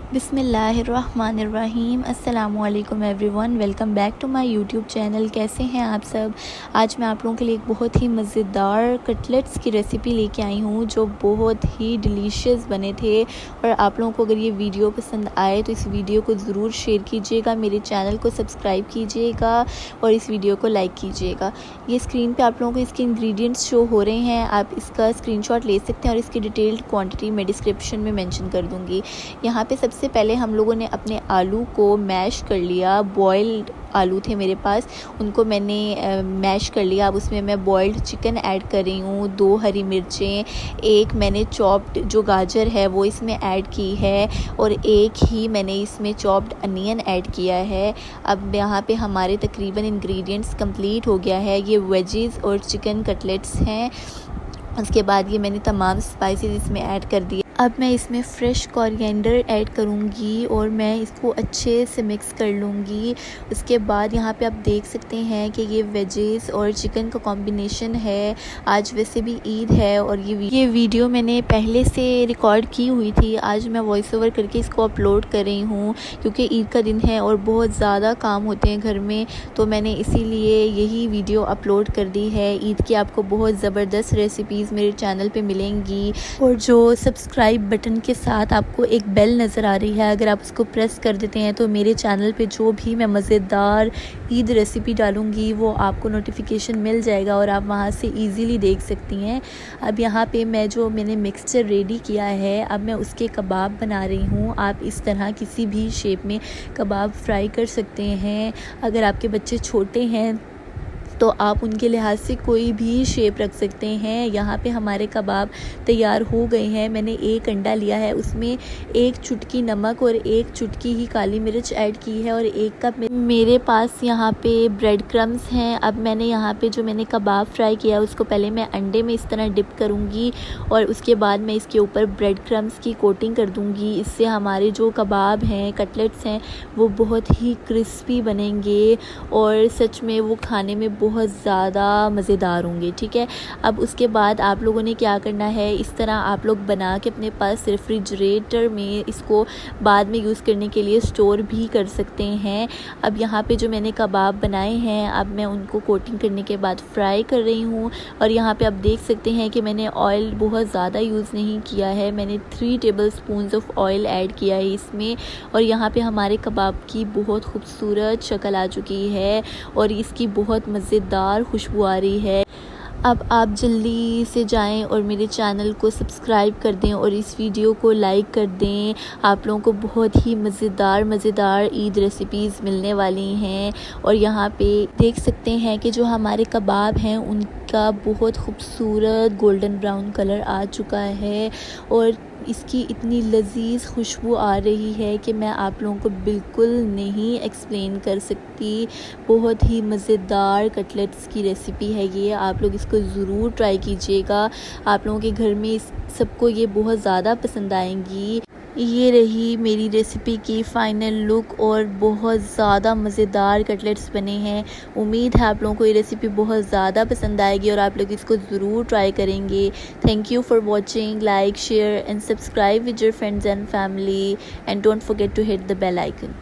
बिस्मिल्लाहिर्रहमानिर्रहीम। अस्सलामु अलैकुम everyone, welcome back to my YouTube channel. कैसे हैं आप सब। आज मैं आप लोगों के लिए एक बहुत ही मज़ेदार कटलेट्स की रेसिपी लेके आई हूँ जो बहुत ही डिलीशियस बने थे। और आप लोगों को अगर ये वीडियो पसंद आए तो इस वीडियो को ज़रूर शेयर कीजिएगा, मेरे चैनल को सब्सक्राइब कीजिएगा और इस वीडियो को लाइक कीजिएगा। ये स्क्रीन पर आप लोगों को इसके इंग्रेडिएंट्स शो हो रहे हैं, आप इसका स्क्रीनशॉट ले सकते हैं और इसकी डिटेल्ड क्वान्टिटी मैं डिस्क्रिप्शन में मैंशन कर दूँगी। यहाँ पर सबसे पहले हम लोगों ने अपने आलू को मैश कर लिया। बॉइल्ड आलू थे मेरे पास, उनको मैंने मैश कर लिया। अब उसमें मैं बॉइल्ड चिकन ऐड कर रही हूँ, 2 हरी मिर्चें, एक मैंने चॉप्ड जो गाजर है वो इसमें ऐड की है और एक ही मैंने इसमें चॉप्ड अनियन ऐड किया है। अब यहाँ पे हमारे तकरीबन इंग्रेडिएंट्स कंप्लीट हो गया है। ये वेजीज़ और चिकन कटलेट्स हैं। उसके बाद ये मैंने तमाम स्पाइसेस इसमें ऐड कर दिए। अब मैं इसमें फ़्रेश कोरिएंडर ऐड करूँगी और मैं इसको अच्छे से मिक्स कर लूँगी। उसके बाद यहाँ पे आप देख सकते हैं कि ये वेजेस और चिकन का कॉम्बिनेशन है। आज वैसे भी ईद है और ये वीडियो मैंने पहले से रिकॉर्ड की हुई थी। आज मैं वॉइस ओवर करके इसको अपलोड कर रही हूँ क्योंकि ईद का दिन है और बहुत ज़्यादा काम होते हैं घर में, तो मैंने इसीलिए यही वीडियो अपलोड कर दी है। ईद की आपको बहुत ज़बरदस्त रेसिपीज़ मेरे चैनल पर मिलेंगी और जो सब्सक्राइब बटन के साथ आपको एक बेल नज़र आ रही है, अगर आप उसको प्रेस कर देते हैं तो मेरे चैनल पे जो भी मैं मज़ेदार ईद रेसिपी डालूँगी वो आपको नोटिफिकेशन मिल जाएगा और आप वहाँ से इजीली देख सकती हैं। अब यहाँ पे मैंने मिक्सचर रेडी किया है, अब मैं उसके कबाब बना रही हूँ। आप इस तरह किसी भी शेप में कबाब फ्राई कर सकते हैं। अगर आपके बच्चे छोटे हैं तो आप उनके लिहाज से कोई भी शेप रख सकते हैं। यहाँ पे हमारे कबाब तैयार हो गए हैं। मैंने एक अंडा लिया है, उसमें 1 चुटकी नमक और 1 चुटकी ही काली मिर्च ऐड की है और 1 कप मेरे पास यहाँ पे ब्रेड क्रम्स हैं। अब मैंने यहाँ पे जो मैंने कबाब फ्राई किया उसको पहले मैं अंडे में इस तरह डिप करूँगी और उसके बाद मैं इसके ऊपर ब्रेड क्रम्स की कोटिंग कर दूँगी। इससे हमारे जो कबाब हैं, कटलेट्स हैं, वो बहुत ही क्रिस्पी बनेंगे और सच में वो खाने में बहुत ज़्यादा मज़ेदार होंगे। ठीक है, अब उसके बाद आप लोगों ने क्या करना है, इस तरह आप लोग बना के अपने पास रेफ्रिजरेटर में इसको बाद में यूज़ करने के लिए स्टोर भी कर सकते हैं। अब यहाँ पे जो मैंने कबाब बनाए हैं, अब मैं उनको कोटिंग करने के बाद फ्राई कर रही हूँ और यहाँ पे आप देख सकते हैं कि मैंने ऑयल बहुत ज़्यादा यूज़ नहीं किया है। मैंने 3 टेबलस्पून ऑफ ऑयल ऐड किया है इसमें और यहाँ पे हमारे कबाब की बहुत खूबसूरत शक्ल आ चुकी है और इसकी बहुत मज़ेदार खुशबू आ रही है। अब आप जल्दी से जाएं और मेरे चैनल को सब्सक्राइब कर दें और इस वीडियो को लाइक कर दें। आप लोगों को बहुत ही मज़ेदार ईद रेसिपीज़ मिलने वाली हैं और यहाँ पे देख सकते हैं कि जो हमारे कबाब हैं उनका बहुत खूबसूरत गोल्डन ब्राउन कलर आ चुका है और इसकी इतनी लजीज खुशबू आ रही है कि मैं आप लोगों को बिल्कुल नहीं एक्सप्लेन कर सकती। बहुत ही मज़ेदार कटलेट्स की रेसिपी है ये, आप लोग इसको ज़रूर ट्राई कीजिएगा। आप लोगों के घर में सबको ये बहुत ज़्यादा पसंद आएंगी। ये रही मेरी रेसिपी की फ़ाइनल लुक और बहुत ज़्यादा मज़ेदार कटलेट्स बने हैं। उम्मीद है आप लोगों को ये रेसिपी बहुत ज़्यादा पसंद आएगी और आप लोग इसको ज़रूर ट्राई करेंगे। Thank you for watching. Like, share and subscribe with your friends and family and don't forget to hit the bell icon.